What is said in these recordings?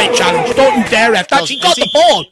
great challenge. Don't you dare, ref. That she got the ball.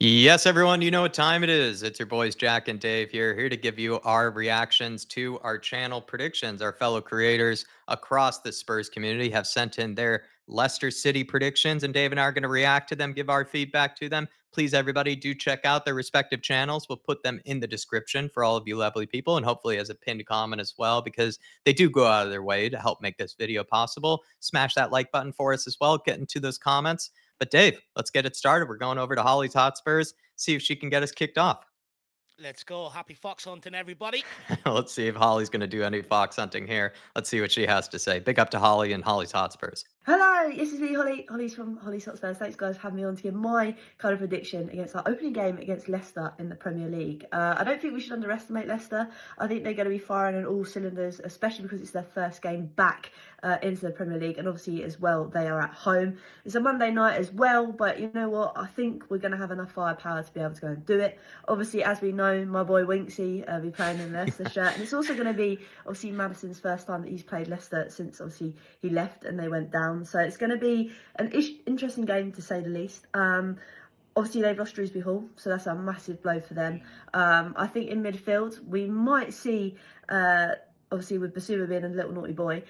Yes, everyone, you know what time it is. It's your boys Jack and Dave here to give you our reactions to our channel predictions. Our fellow creators across the Spurs community have sent in their Leicester City predictions, and Dave and I are going to react to them, give our feedback to them. Please, everybody, do check out their respective channels. We'll put them in the description for all of you lovely people, and hopefully as a pinned comment as well, because they do go out of their way to help make this video possible. Smash that like button for us as well. Get into those comments. But Dave, let's get it started. We're going over to Holly's Hotspurs, see if she can get us kicked off. Let's go. Happy fox hunting, everybody. Let's see if Holly's going to do any fox hunting here. Let's see what she has to say. Big up to Holly and Holly's Hotspurs. Hello, this is me, Holly. Holly's from IrishHotspur. Thanks, guys, for having me on to give my kind of prediction against our opening game against Leicester in the Premier League. I don't think we should underestimate Leicester. I think they're going to be firing on all cylinders, especially because it's their first game back into the Premier League. And obviously, as well, they are at home. It's a Monday night as well, but you know what? I think we're going to have enough firepower to be able to go and do it. Obviously, as we know, my boy Winksy will be playing in the Leicester shirt. And it's also going to be, obviously, Maddison's first time that he's played Leicester since, obviously, he left and they went down. So it's going to be an interesting game, to say the least. Obviously, they've lost Shrewsbury Hall, so that's a massive blow for them. I think in midfield, we might see, obviously with Basuma being a little naughty boy,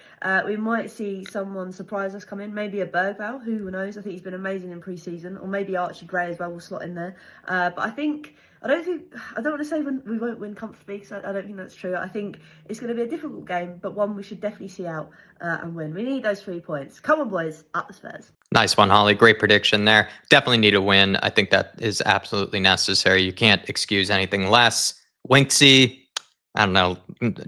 we might see someone surprise us come in. Maybe a Bergvall, who knows? I think he's been amazing in pre-season. Or maybe Archie Gray as well will slot in there. But I don't want to say we won't win comfortably, because I don't think that's true. I think it's going to be a difficult game, but one we should definitely see out and win. We need those 3 points. Come on, boys, up the Spurs. Nice one, Holly. Great prediction there. Definitely need a win. I think that is absolutely necessary. You can't excuse anything less. Winksy, I don't know.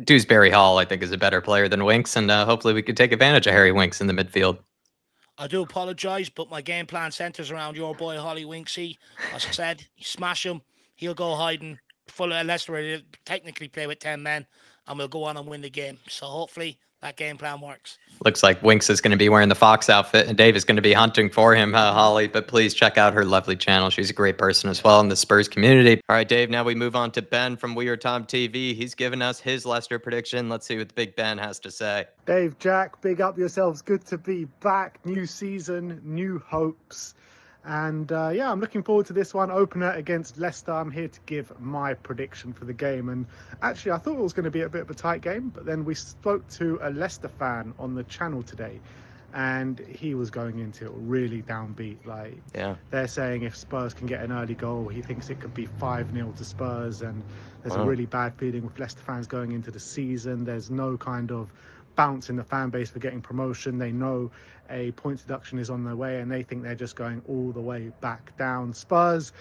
Dewsbury Hall, I think, is a better player than Winks, and hopefully we could take advantage of Harry Winks in the midfield. I do apologise, but my game plan centres around your boy Holly Winksy. As I said, you smash him, he'll go hiding. Full of Leicester will technically play with 10 men, and we'll go on and win the game. So hopefully that game plan works. Looks like Winks is going to be wearing the Fox outfit, and Dave is going to be hunting for him, Holly. But please check out her lovely channel. She's a great person as well in the Spurs community. All right, Dave, now we move on to Ben from WeAreTom TV. He's given us his Leicester prediction. Let's see what the big Ben has to say. Dave, Jack, big up yourselves. Good to be back. New season, new hopes. And yeah, I'm looking forward to this one. Opener against Leicester. I'm here to give my prediction for the game. And actually, I thought it was going to be a bit of a tight game, but then we spoke to a Leicester fan on the channel today, and he was going into it really downbeat. Like, yeah, they're saying if Spurs can get an early goal, he thinks it could be 5-0 to Spurs. And there's a really bad feeling with Leicester fans going into the season. There's no kind of bounce in the fan base for getting promotion. They know a point deduction is on their way, and they think they're just going all the way back down. Spurs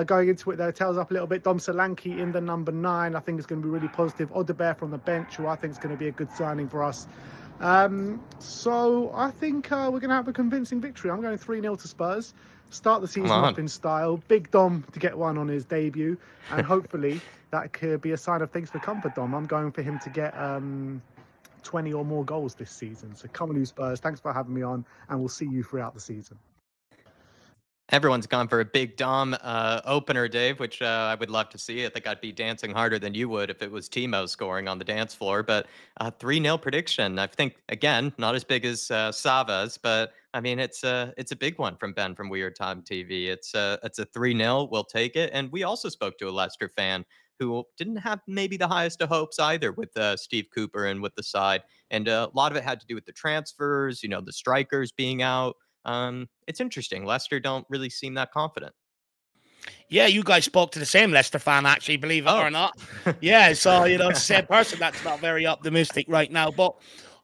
going into it, their tails up a little bit. Dom Solanke in the number 9. I think it's going to be really positive. Odobert from the bench, who I think is going to be a good signing for us. So I think we're going to have a convincing victory. I'm going 3-0 to Spurs. Start the season up in style. Big Dom to get one on his debut, and hopefully that could be a sign of things to come for Dom. I'm going for him to get 20 or more goals this season. So come on, you Spurs. Thanks for having me on, and we'll see you throughout the season. Everyone's gone for a big Dom opener, Dave, which I would love to see. I think I'd be dancing harder than you would if it was Timo scoring on the dance floor. But 3-0 prediction. I think, again, not as big as Sava's, but I mean, it's a big one from Ben from WeAreTom TV. It's a 3-0. We'll take it. And we also spoke to a Leicester fan who didn't have maybe the highest of hopes either with Steve Cooper and with the side. And a lot of it had to do with the transfers, you know, the strikers being out. It's interesting. Leicester don't really seem that confident. Yeah, you guys spoke to the same Leicester fan, actually, believe it or not. Yeah, so, you know, it's the same person that's not very optimistic right now. But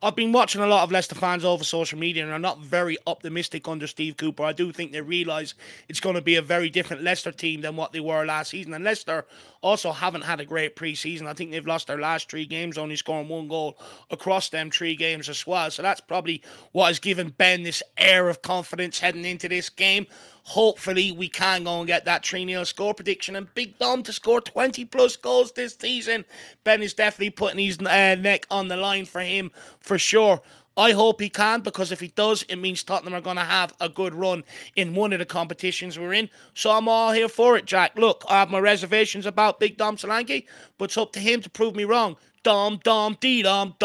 I've been watching a lot of Leicester fans over social media, and are not very optimistic under Steve Cooper. I do think they realise it's going to be a very different Leicester team than what they were last season. And Leicester also haven't had a great pre-season. I think they've lost their last 3 games, only scoring 1 goal across them 3 games as well. So that's probably what has given Ben this air of confidence heading into this game. Hopefully, we can go and get that 3-0 score prediction, and Big Dom to score 20-plus goals this season. Ben is definitely putting his neck on the line for him, for sure. I hope he can, because if he does, it means Tottenham are going to have a good run in one of the competitions we're in. So I'm all here for it, Jack. Look, I have my reservations about Big Dom Solanke, but it's up to him to prove me wrong. Dom Solanke.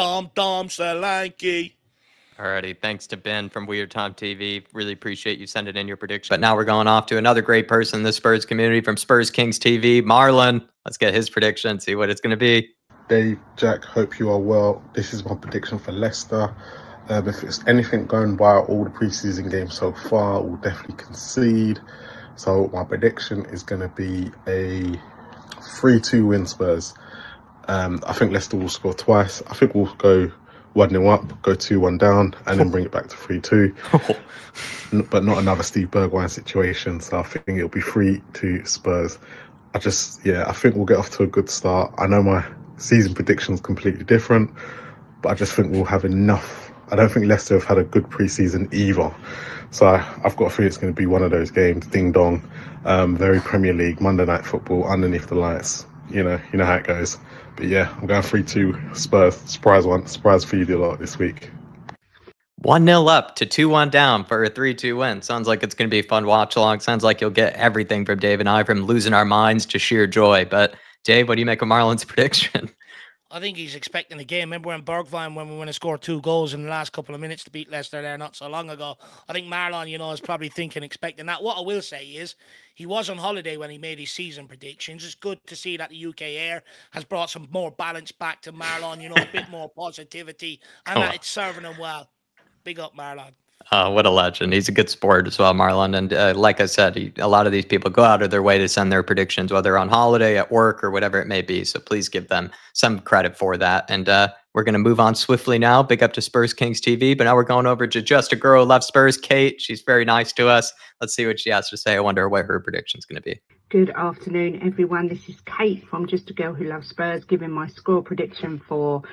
Alrighty, thanks to Ben from Weird Time TV. Really appreciate you sending in your prediction. But now we're going off to another great person in the Spurs community from Spurs Kings TV, Marlon. Let's get his prediction, see what it's going to be. Dave, Jack, hope you are well. This is my prediction for Leicester. If it's anything going by all the preseason games so far, we'll definitely concede. So my prediction is going to be a 3-2 win Spurs. I think Leicester will score twice. I think we'll go 1-0 up, go 2-1 down, and then bring it back to 3-2. But not another Steve Bergwijn situation. So I think it'll be 3-2 Spurs. I think we'll get off to a good start. I know my season prediction is completely different, but I just think we'll have enough. I don't think Leicester have had a good pre-season either. So I've got a feeling it's going to be one of those games, ding dong, very Premier League, Monday Night Football, underneath the lights. You know how it goes. But yeah, I'm going 3-2 Spurs. Surprise for you a lot this week. 1-0 up to 2-1 down for a 3-2 win. Sounds like it's going to be a fun watch along. Sounds like you'll get everything from Dave and I, from losing our minds to sheer joy. But Dave, what do you make of Marlon's prediction? I think he's expecting the game. Remember when Bergwijn, when we went to score 2 goals in the last couple of minutes to beat Leicester there not so long ago? I think Marlon, is probably expecting that. What I will say is, he was on holiday when he made his season predictions. It's good to see that the UK air has brought some more balance back to Marlon, a bit more positivity, and that it's serving him well. Big up, Marlon. What a legend. He's a good sport as well, Marlon. And like I said, a lot of these people go out of their way to send their predictions, whether on holiday, at work, or whatever it may be. So please give them some credit for that. And we're going to move on swiftly now. Big up to Spurs Kings TV. But now we're going over to Just a Girl Who Loves Spurs, Kate. She's very nice to us. Let's see what she has to say. I wonder what her prediction is going to be. Good afternoon, everyone. This is Kate from Just a Girl Who Loves Spurs, giving my score prediction for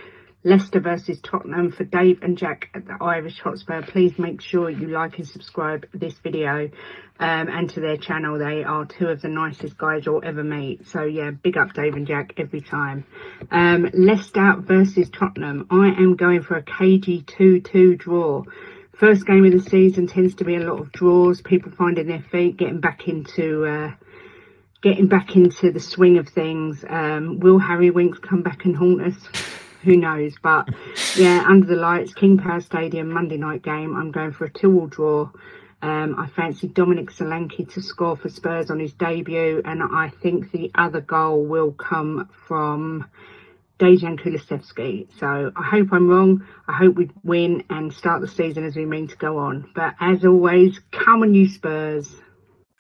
Leicester versus Tottenham for Dave and Jack at the Irish Hotspur. Please make sure you like and subscribe this video and to their channel. They are 2 of the nicest guys you'll ever meet. So yeah, big up Dave and Jack every time. Leicester versus Tottenham. I am going for a cagey 2-2 draw. First game of the season tends to be a lot of draws, people finding their feet, getting back into the swing of things. Will Harry Winks come back and haunt us? Who knows? But yeah, under the lights, King Power Stadium, Monday night game. I'm going for a 2-2 draw. I fancy Dominic Solanke to score for Spurs on his debut, and I think the other goal will come from Dejan Kulusevski. So I hope I'm wrong. I hope we win and start the season as we mean to go on. But as always, come on you Spurs.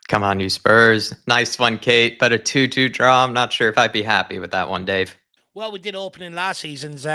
Come on you Spurs. Nice one, Kate. But a 2-2 draw, I'm not sure if I'd be happy with that one, Dave. Well, we did open in last season's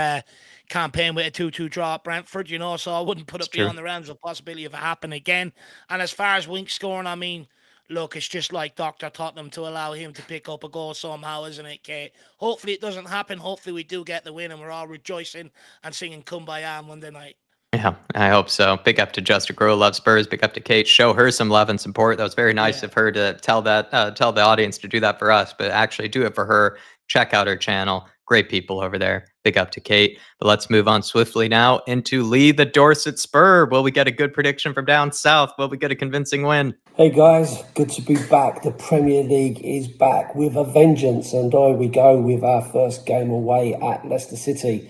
campaign with a 2-2 draw at Brentford, so I wouldn't put it beyond the realms of possibility of it happening again. And as far as Winks scoring, I mean, look, it's just like Dr. Tottenham to allow him to pick up a goal somehow, isn't it, Kate? Hopefully it doesn't happen. Hopefully we do get the win and we're all rejoicing and singing Kumbaya on Monday night. Yeah, I hope so. Big up to Just a Girl Who Loves Spurs. Big up to Kate. Show her some love and support. That was very nice of her to tell the audience to do that for us, but actually do it for her. Check out her channel. Great people over there. Big up to Kate. But let's move on swiftly now into Lee, the Dorset Spur. Will we get a good prediction from down south? Will we get a convincing win? Hey guys, good to be back. The Premier League is back with a vengeance, and there we go with our first game away at Leicester City.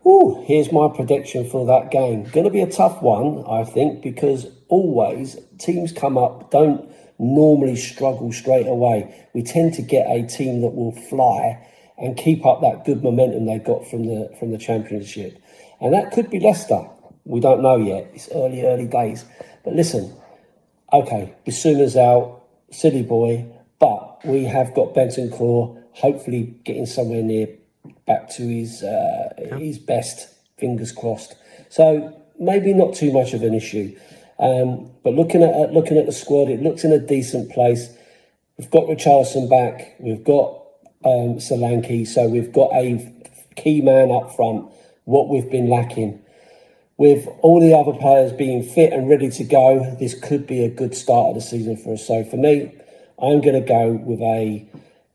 Ooh, here's my prediction for that game. Going to be a tough one, I think, because always teams come up, don't normally struggle straight away. We tend to get a team that will fly and keep up that good momentum they got from the Championship. And that could be Leicester. We don't know yet. It's early days. But listen, okay, Bissouma's out, silly boy, but we have got Bentancur hopefully getting somewhere near back to his best, fingers crossed. So maybe not too much of an issue. But looking at the squad, it looks in a decent place. We've got Richarlison back. We've got Solanke, so we've got a key man up front, what we've been lacking. With all the other players being fit and ready to go, this could be a good start of the season for us. So for me, I'm going to go with a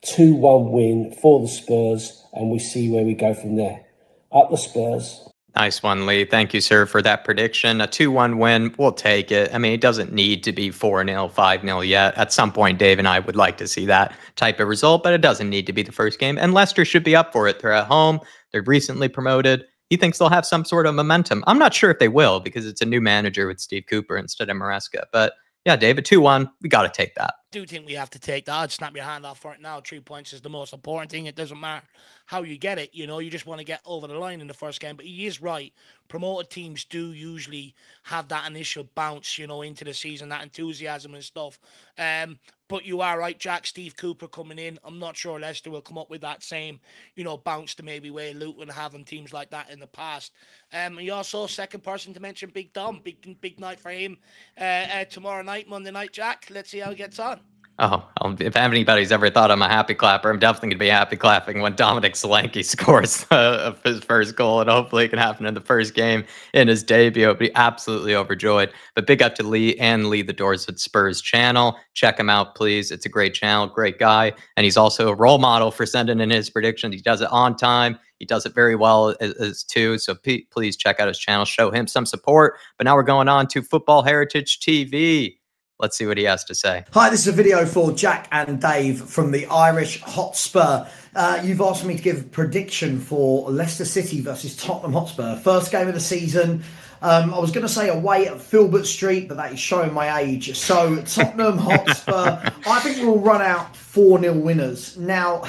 2-1 win for the Spurs, and we see where we go from there. Up the Spurs. Nice one, Lee. Thank you, sir, for that prediction. A 2-1 win, we'll take it. I mean, it doesn't need to be 4-0, 5-0 yet. At some point, Dave and I would like to see that type of result, but it doesn't need to be the first game. And Leicester should be up for it. They're at home. They're recently promoted. he thinks they'll have some sort of momentum. I'm not sure if they will because it's a new manager with Steve Cooper instead of Maresca. But yeah, David, 2-1, we got to take that. I do think we have to take that. I'd snap your hand off for it now. 3 points is the most important thing. It doesn't matter how you get it. You know, you just want to get over the line in the first game. But he is right. Promoted teams do usually have that initial bounce, you know, into the season, that enthusiasm and stuff. But you are right, Jack. Steve Cooper coming in. I'm not sure Leicester will come up with that same, you know, bounce to maybe where Luton having teams like that in the past. He also, second person to mention, Big Dom. Big night for him tomorrow night, Monday night, Jack. Let's see how he gets on. Oh, if anybody's ever thought I'm a happy clapper, I'm definitely going to be happy clapping when Dominic Solanke scores his first goal, and hopefully it can happen in the first game in his debut. I'll be absolutely overjoyed. But big up to Lee and Lee the Dorset Spurs channel. Check him out, please. It's a great channel, great guy, and he's also a role model for sending in his predictions. He does it on time. He does it very well as too. So please check out his channel, show him some support. But now we're going on to Football Heritage TV. Let's see what he has to say. Hi, this is a video for Jack and Dave from the Irish Hotspur. You've asked me to give a prediction for Leicester City versus Tottenham Hotspur. First game of the season. I was going to say away at Filbert Street, but that is showing my age. So Tottenham Hotspur, I think we'll run out 4-0 winners. Now,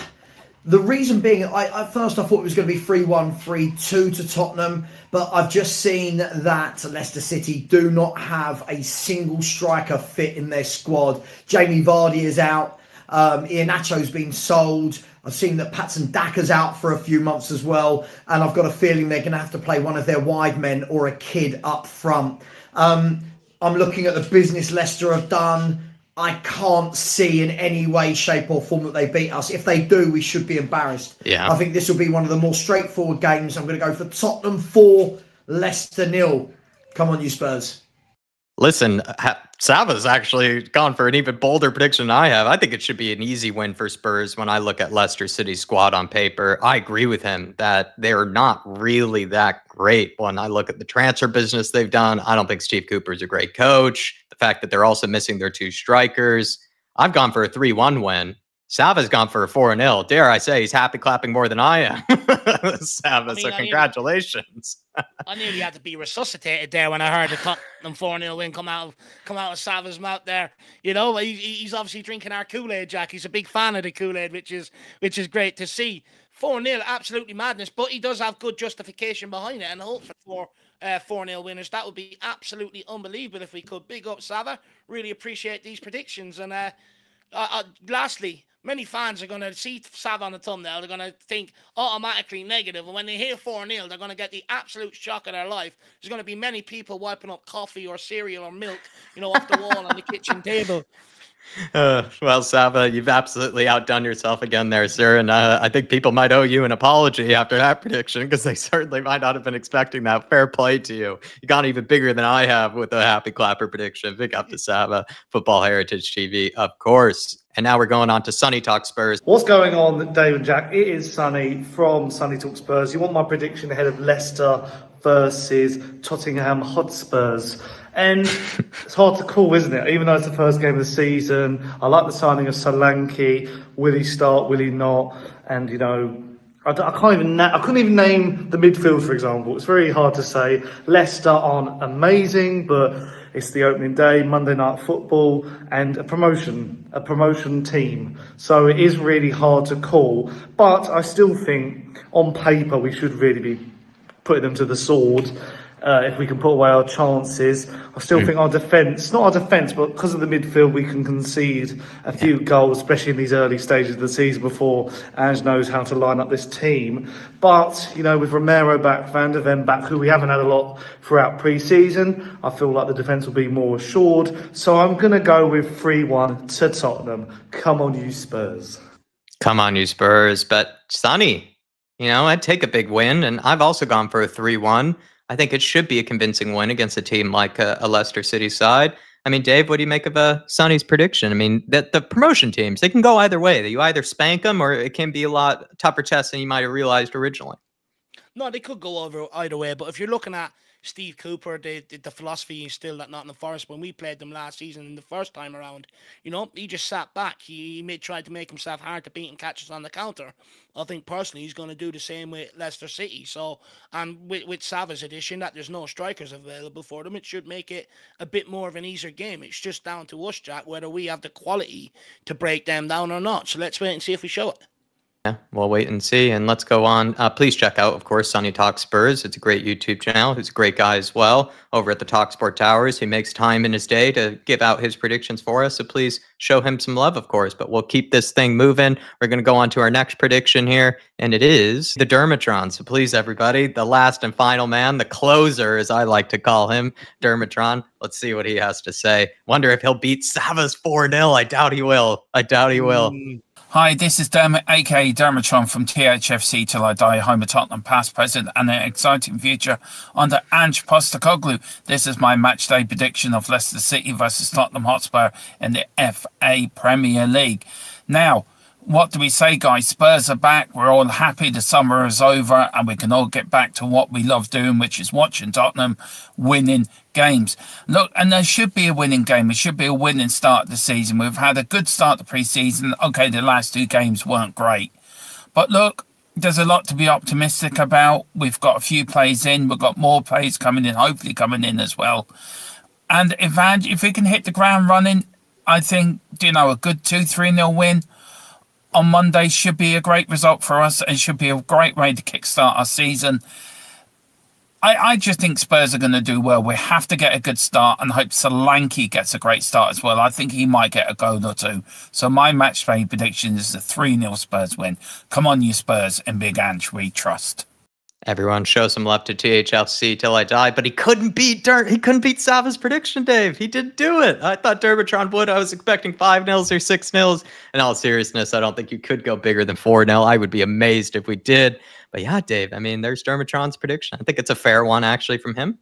the reason being, at first I thought it was going to be 3-1, 3-2 to Tottenham, but I've just seen that Leicester City do not have a single striker fit in their squad. Jamie Vardy is out. Iheanacho's been sold. I've seen that Patson Daka's out for a few months as well, and I've got a feeling they're going to have to play one of their wide men or a kid up front. I'm looking at the business Leicester have done. I can't see in any way, shape or form that they beat us. If they do, we should be embarrassed. Yeah. I think this will be one of the more straightforward games. I'm going to go for Tottenham 4, Leicester 0. Come on, you Spurs. Listen, Sava's actually gone for an even bolder prediction than I have. I think it should be an easy win for Spurs when I look at Leicester City's squad on paper. I agree with him that they're not really that great. When I look at the transfer business they've done, I don't think Steve Cooper's a great coach. The fact that they're also missing their 2 strikers. I've gone for a 3-1 win. Sava's gone for a 4-0. Dare I say he's happy clapping more than I am. Sava, so congratulations. I nearly had to be resuscitated there when I heard the Tottenham 4-0 win come out of Sava's mouth there. You know, he's obviously drinking our Kool-Aid, Jack. He's a big fan of the Kool-Aid, which is great to see. 4-0, absolutely madness, but he does have good justification behind it, and hopefully for 4-0 winners, that would be absolutely unbelievable if we could. Big up, Sava. Really appreciate these predictions. And lastly, many fans are going to see Sava on the thumbnail. They're going to think automatically negative. And when they hear 4-0, they're going to get the absolute shock of their life. There's going to be many people wiping up coffee or cereal or milk, you know, off the wall on the kitchen table. Well, Sava, you've absolutely outdone yourself again there, sir. And I think people might owe you an apology after that prediction because they certainly might not have been expecting that. Fair play to you. You got even bigger than I have with a happy clapper prediction. Big up to Sava, Football Heritage TV, of course. And now we're going on to Sunny Talk Spurs. What's going on, Dave and Jack? It is Sunny from Sunny Talk Spurs. You want my prediction ahead of Leicester versus Tottenham Hotspurs. And it's hard to call, isn't it? Even though it's the first game of the season. I like the signing of Solanke. Will he start? Will he not? And, you know, I couldn't even name the midfield, for example. It's very hard to say. Leicester aren't amazing, but it's the opening day, Monday Night Football, and a promotion team. So it is really hard to call. But I still think, on paper, we should really be putting them to the sword. If we can put away our chances. I still think our defence, not our defence, but because of the midfield, we can concede a few goals, especially in these early stages of the season before Ange knows how to line up this team. But, you know, with Romero back, Van der Ven back, who we haven't had a lot throughout pre-season, I feel like the defence will be more assured. So I'm going to go with 3-1 to Tottenham. Come on, you Spurs. Come on, you Spurs. But, Sonny, you know, I'd take a big win, and I've also gone for a 3-1. I think it should be a convincing win against a team like a Leicester City side. I mean, Dave, what do you make of Sonny's prediction? I mean, that the promotion teams, they can go either way. You either spank them or it can be a lot tougher test than you might have realized originally. No, they could go over either way. But if you're looking at Steve Cooper, the philosophy instilled at Nottingham Forest when we played them last season in the first time around. You know, he just sat back. He tried to make himself hard to beat and catch us on the counter. I think personally he's going to do the same with Leicester City. So, and with Sava's addition that there's no strikers available for them, it should make it a bit more of an easier game. It's just down to us, Jack, whether we have the quality to break them down or not. So let's wait and see if we show it. Yeah, we'll wait and see. And let's go on. Please check out, of course, Sonny Talks Spurs. It's a great YouTube channel. He's a great guy as well over at the Talksport Towers. He makes time in his day to give out his predictions for us. So please show him some love, of course. But we'll keep this thing moving. We're going to go on to our next prediction here. And it is the Dermatron. So please, everybody, the last and final man, the closer, as I like to call him, Dermatron. Let's see what he has to say. Wonder if he'll beat Savas 4-0. I doubt he will. I doubt he will. Hi, this is Dermot, aka Dermatron from thfc Till I Die, home of Tottenham past, present, and an exciting future under Ange Postecoglou. This is my match day prediction of Leicester City versus Tottenham Hotspur in the FA Premier League. Now, what do we say, guys? Spurs are back. We're all happy. The summer is over and we can all get back to what we love doing, which is watching Tottenham winning games. Look, and there should be a winning game. It should be a winning start of the season. We've had a good start to pre-season. Okay, the last 2 games weren't great. But look, there's a lot to be optimistic about. We've got a few plays in. We've got more plays coming in, hopefully coming in as well. And if we can hit the ground running, I think, you know, a good 2-3-0 win on Monday should be a great result for us. It should be a great way to kickstart our season. I just think Spurs are going to do well. We have to get a good start and hope Solanke gets a great start as well. I think he might get a goal or 2. So my match play prediction is a 3-0 Spurs win. Come on, you Spurs, and Big Ange, we trust. Everyone show some love to THLC Till I Die, but he couldn't beat Sava's prediction, Dave. He didn't do it. I thought Dermatron would. I was expecting 5-0 or 6-0. In all seriousness, I don't think you could go bigger than 4-0. I would be amazed if we did. But yeah, Dave, I mean, there's Dermatron's prediction. I think it's a fair one, actually, from him.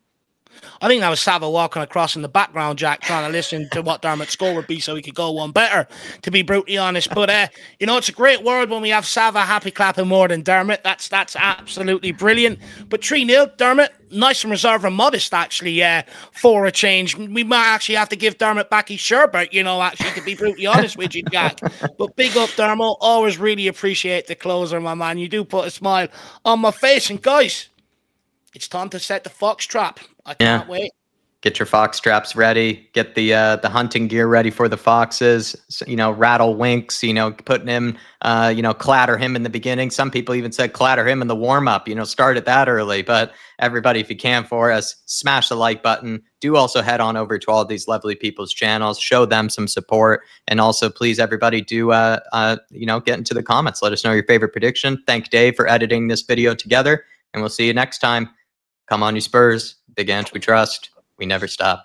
I think that was Sava walking across in the background, Jack, trying to listen to what Dermot's score would be so he could go one better, to be brutally honest. But, you know, it's a great word when we have Sava happy clapping more than Dermot. That's absolutely brilliant. But 3-0, Dermot, nice and reserved and modest, actually, for a change. We might actually have to give Dermot back his sherbet, you know, actually, to be brutally honest with you, Jack. But big up, Dermot. Always really appreciate the closer, my man. You do put a smile on my face. And, guys, it's time to set the fox trap. I can't wait. Get your fox traps ready. Get the hunting gear ready for the foxes. So, you know, rattle winks. You know, putting him. You know, clatter him in the beginning. Some people even said clatter him in the warm up. You know, start it that early. But everybody, if you can for us, smash the like button. Do also head on over to all of these lovely people's channels. Show them some support, and also please, everybody, do you know, get into the comments. Let us know your favorite prediction. Thank Dave for editing this video together, and we'll see you next time. Come on, you Spurs. Big Ange, we trust. We never stop.